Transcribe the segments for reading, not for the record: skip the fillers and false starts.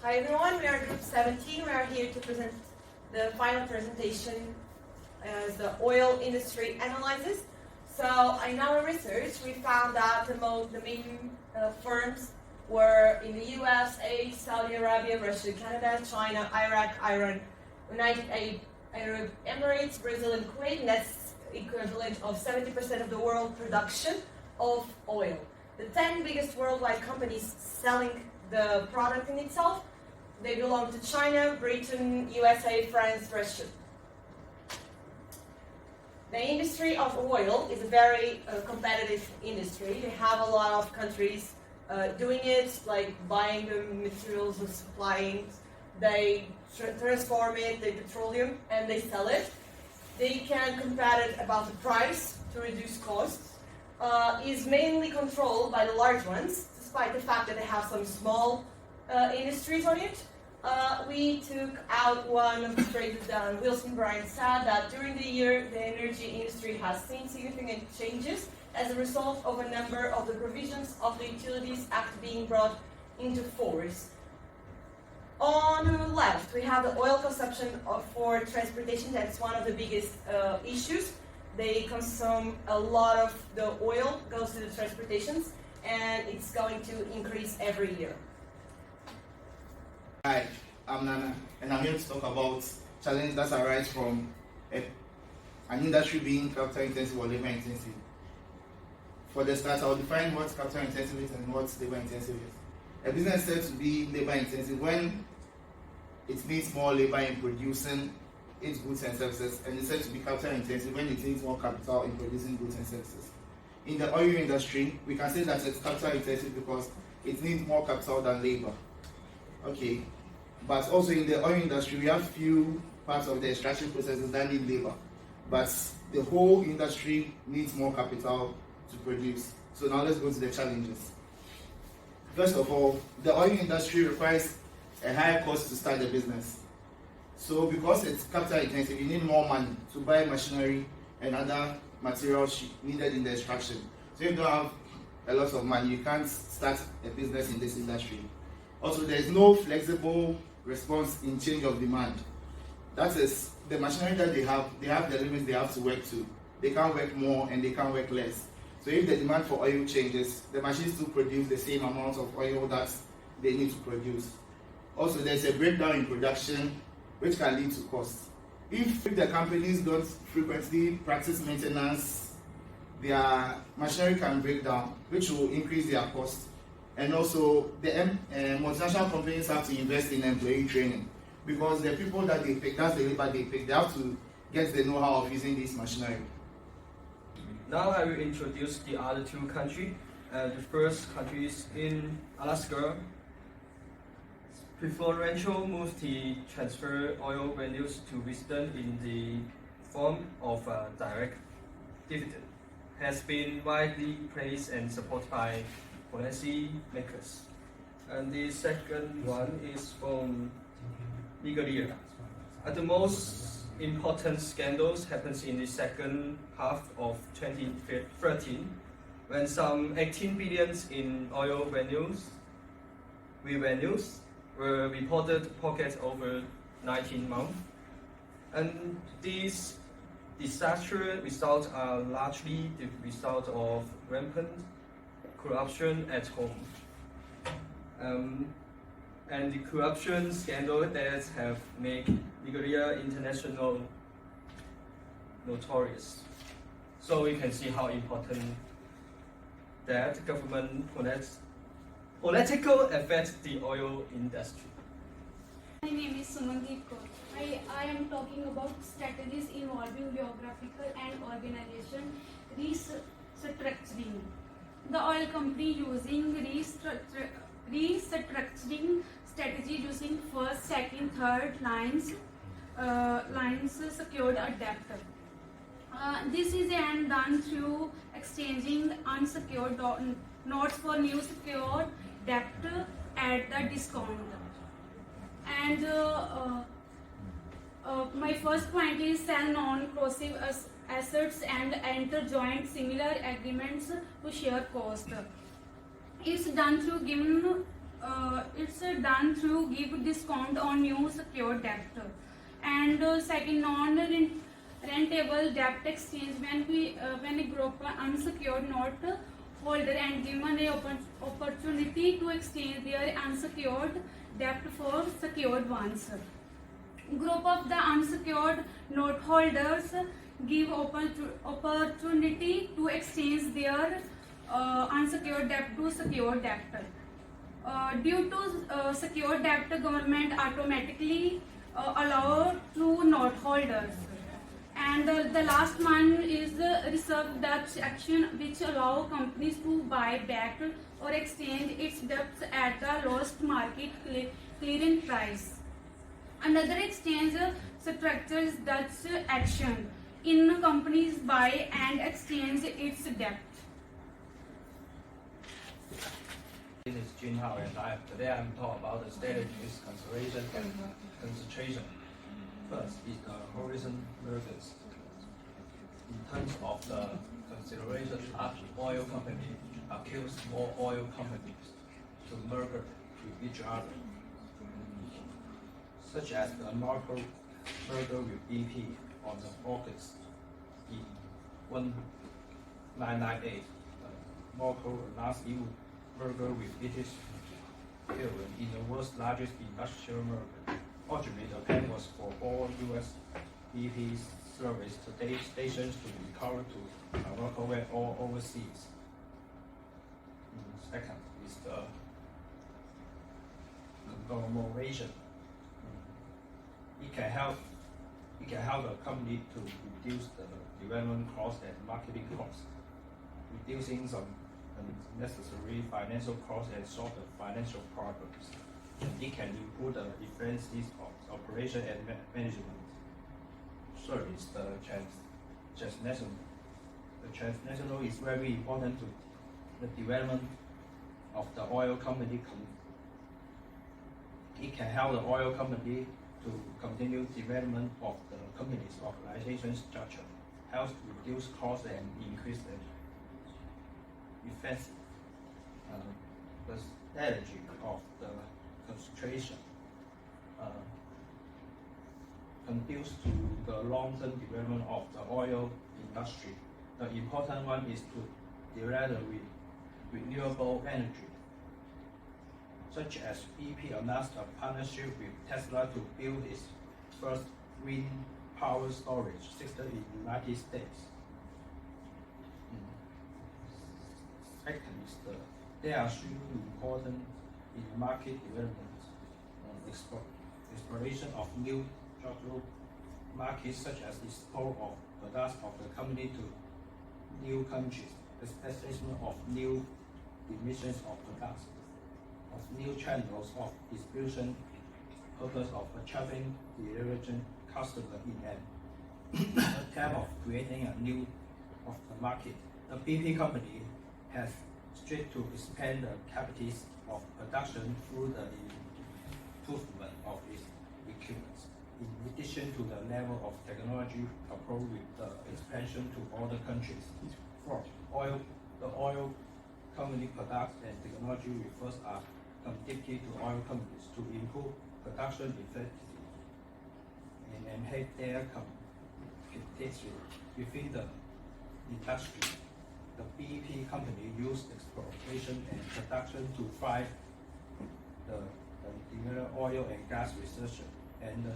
Hi everyone, we are group 17. We are here to present the final presentation as the oil industry analysis. So in our research, we found that the main firms were in the USA, Saudi Arabia, Russia, Canada, China, Iraq, Iran, United Arab Emirates, Brazil, and Kuwait, and that's equivalent of 70% of the world production of oil. The 10 biggest worldwide companies selling the product in itself, they belong to China, Britain, USA, France, Russia. The industry of oil is a very competitive industry. They have a lot of countries doing it, like buying the materials and supplying. They transform it, the petroleum, and they sell it. They can compete about the price to reduce costs. Is mainly controlled by the large ones, despite the fact that they have some small industries on it. We took out one of the phrases that Wilson Bryant said, that during the year the energy industry has seen significant changes as a result of a number of the provisions of the Utilities Act being brought into force. On the left, we have the oil consumption for transportation. That's one of the biggest issues. They consume a lot of the oil, goes to the transportations, and it's going to increase every year. Hi, I'm Nana, and I'm here to talk about challenges that arise from an industry being capital intensive or labor intensive. For the start, I'll define what capital intensive is and what labor intensive is. A business is said to be labor intensive when it needs more labor in producing its goods and services, and it's said to be capital intensive when it needs more capital in producing goods and services. In the oil industry, we can say that it's capital intensive because it needs more capital than labor. Okay, but also in the oil industry, we have few parts of the extraction processes that need labor, but the whole industry needs more capital to produce. So now let's go to the challenges. First of all, the oil industry requires a higher cost to start the business. So because it's capital intensive, you need more money to buy machinery and other materials needed in the extraction. So if you don't have a lot of money, you can't start a business in this industry. Also, there is no flexible response in change of demand. That is, the machinery that they have the limits they have to work to. They can't work more and they can't work less. So if the demand for oil changes, the machines still produce the same amount of oil that they need to produce. Also, there's a breakdown in production which can lead to costs. If the companies don't frequently practice maintenance, their machinery can break down, which will increase their costs. And also, the multinational companies have to invest in employee training because the people that they pick, that's the labor they pick, they have to get the know-how of using this machinery. Now I will introduce the other two countries. The first country is in Alaska. Preferential move to transfer oil revenues to Western in the form of a direct dividend has been widely praised and supported by policy makers. And the second one is from Nigeria. The most important scandals happens in the second half of 2013 when some 18 billion in oil revenues were reported pockets over 19 months, and these disastrous results are largely the result of rampant corruption at home. And the corruption scandal that have made Nigeria international notorious. So we can see how important that government political affect the oil industry. My name is Sumandeep Kaur. I am talking about strategies involving geographical and organization restructuring. The oil company using restructuring strategy using first, second, third lines secured a debt. This is done through exchanging unsecured notes for new secured debt at the discount. And my first point is sell non-corrosive assets and enter joint similar agreements to share cost. It's done through giving it's done through give discount on new secured debt. And second, non-rentable debt exchange, when a group unsecured note holder and given a opportunity to exchange their unsecured debt for secured ones. Group of the unsecured note holders give opportunity to exchange their unsecured debt to secured debt. Due to secured debt, government automatically allow to note holders. And the last one is reserve debt action, which allow companies to buy back or exchange its debts at the lowest market clearing price. Another exchange structure is Dutch action, in companies buy and exchange its debt. This is Jun Hao, and today I'm talking about the strategies, conservation, and concentration. First is the horizon mergers. In terms of the consideration, large oil companies accuse small oil companies to merge with each other, such as the Marco merger with BP on the August in 1998. Marco last year merger with British Petroleum in the world's largest industrial merger. Originally, the plan was for all U.S. BP service stations to be covered to Morocco and all overseas. Second is the conglomeration. It can help the company to reduce the development cost and marketing costs, reducing some unnecessary financial costs and solve the financial problems. It can improve the efficiency of operation and management. Third is the transnational. The transnational is very important to the development of the oil company. It can help the oil company to continue development of the company's organization structure, helps reduce costs and increase the efficiency. The strategy of the concentration conduce to the long-term development of the oil industry. The important one is to develop renewable energy, such as BP announced a partnership with Tesla to build its first wind power storage system in the United States. Second is they are extremely important in market development, exploration of new geographical markets, such as export of products of the company to new countries, establishment of new emissions of products, of new channels of distribution, purpose of attracting the relevant customer in an attempt of creating a new of the market. The BP company has striven to expand the capacities of production through the improvement of its equipment. In addition to the level of technology approach with the expansion to other countries. Fourth, the oil company products and technology refers are competitive to oil companies to improve production efficiency and enhance their competition within the industry. The BP company used exploration and production to drive the develop oil and gas research, and the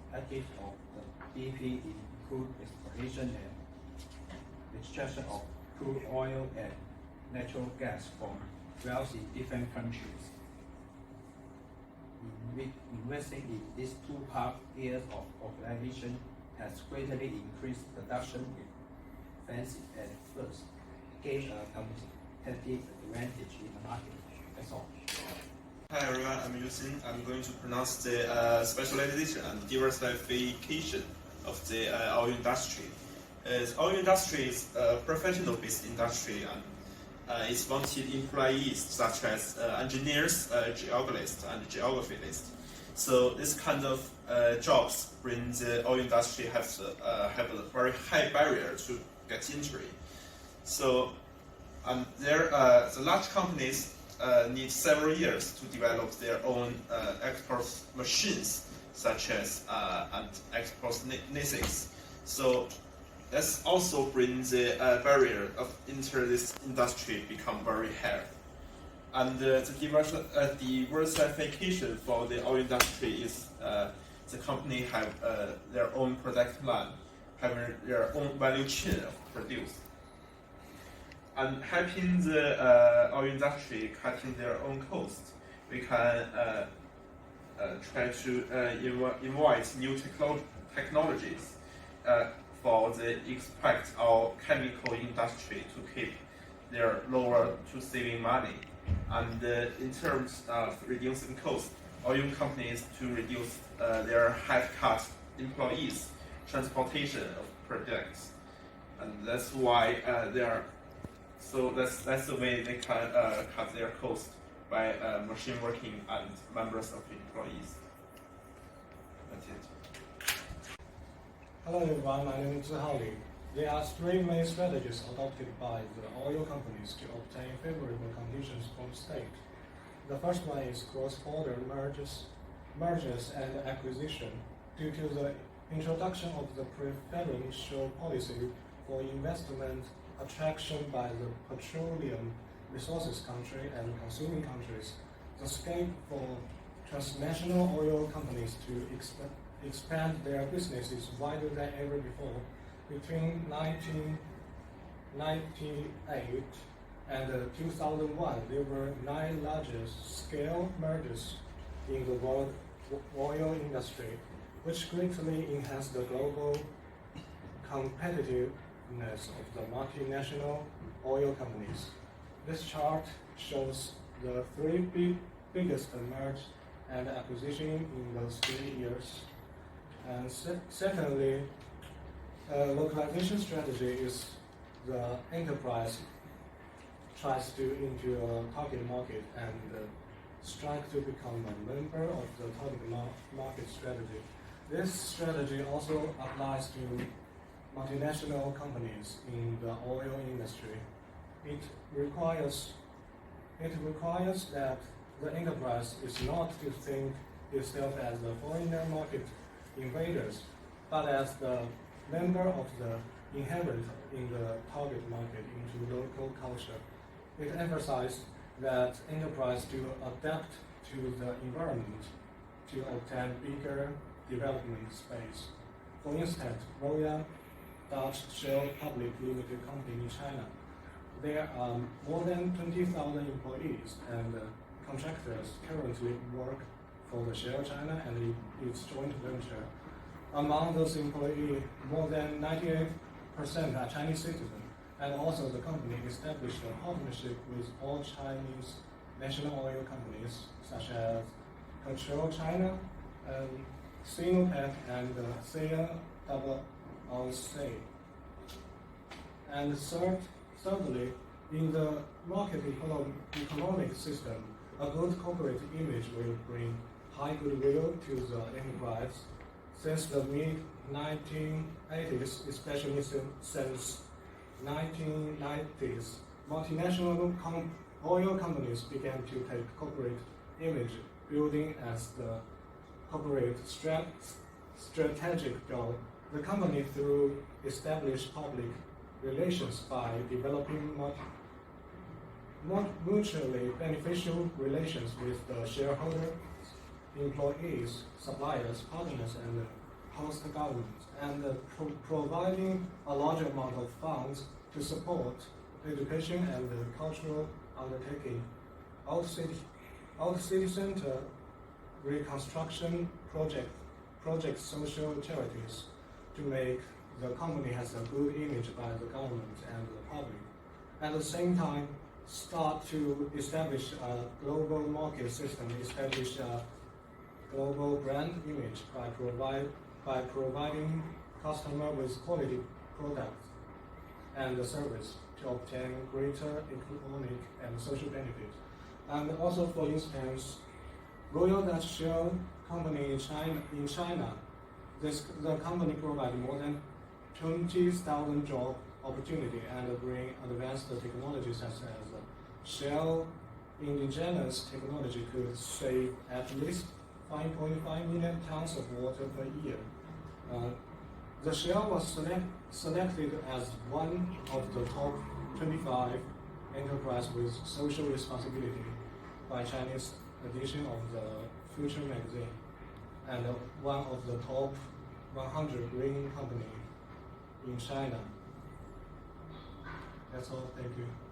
strategy of the BP include exploration and extraction of crude oil and natural gas from wells in different countries. Investing in these two areas of organization has greatly increased production efficiency and first gain a competitive advantage in the market. That's all. Hi everyone, I'm Yuxin. I'm going to pronounce the specialization and diversification of the oil industry. The oil industry is a professional-based industry and it's wanted employees such as engineers, geologists, and geographists. So this kind of jobs bring the oil industry have a very high barrier to get into it. So the large companies need several years to develop their own export machines, such as and export NASICs. So that's also brings the barrier of enter this industry become very high. And the diversification for the oil industry is the company have their own product line, having their own value chain of produce. And helping the oil industry cutting their own cost, we can try to invite new technologies for the expect our chemical industry to keep their lower to saving money. And in terms of reducing cost, oil companies to reduce their headcount employees, transportation of products, and that's why they are. So that's the way they can cut their cost by machine working and members of employees. That's it. Hello everyone, my name is Zihao Li. There are three main strategies adopted by the oil companies to obtain favorable conditions from state. The first one is cross-border mergers and acquisition. Due to the introduction of the preferential policy for investment attraction by the petroleum resources country and consuming countries, the scope for transnational oil companies to expand their business is wider than ever before. Between 1998 and 2001, there were 9 large-scale mergers in the world oil industry, which greatly enhanced the global competitiveness of the multinational oil companies. This chart shows the 3 biggest mergers and acquisitions in those 3 years. And secondly, localization strategy is the enterprise tries to into a target market and strive to become a member of the target market strategy. This strategy also applies to multinational companies in the oil industry. It requires that the enterprise is not to think itself as the foreigner market invaders, but as the member of the inherent in the target market into local culture. It emphasized that enterprise to adapt to the environment to obtain bigger development space. For instance, Royal Dutch Shell Public Limited Company in China. There are more than 20,000 employees and contractors currently work for the Shell China and its joint venture. Among those employees, more than 98% are Chinese citizens, and also the company established a partnership with all Chinese national oil companies such as PetroChina, Sinopec, and CNOOC. And thirdly, in the market economic system, a good corporate image will bring high goodwill to the enterprise. Since the mid-1980s, especially since 1990s, multinational oil companies began to take corporate image building as the corporate strategic goal. The company, through established public relations by developing mutually beneficial relations with the shareholders, employees, suppliers, partners, and host governments, and providing a large amount of funds to support education and cultural undertaking, out-city center reconstruction project social charities to make the company has a good image by the government and the public. At the same time, start to establish a global market system, establish a global brand image by providing customer with quality products and service to obtain greater economic and social benefits. And also, for instance, Royal Dutch Shell Company in China, the company provides more than 20,000 job opportunity and bring advanced technologies such as Shell indigenous technology could save at least 5.5 million tons of water per year. The Shell was selected as one of the top 25 enterprise with social responsibility by Chinese edition of the Future magazine, and one of the top 100 green company in China. That's all. Thank you.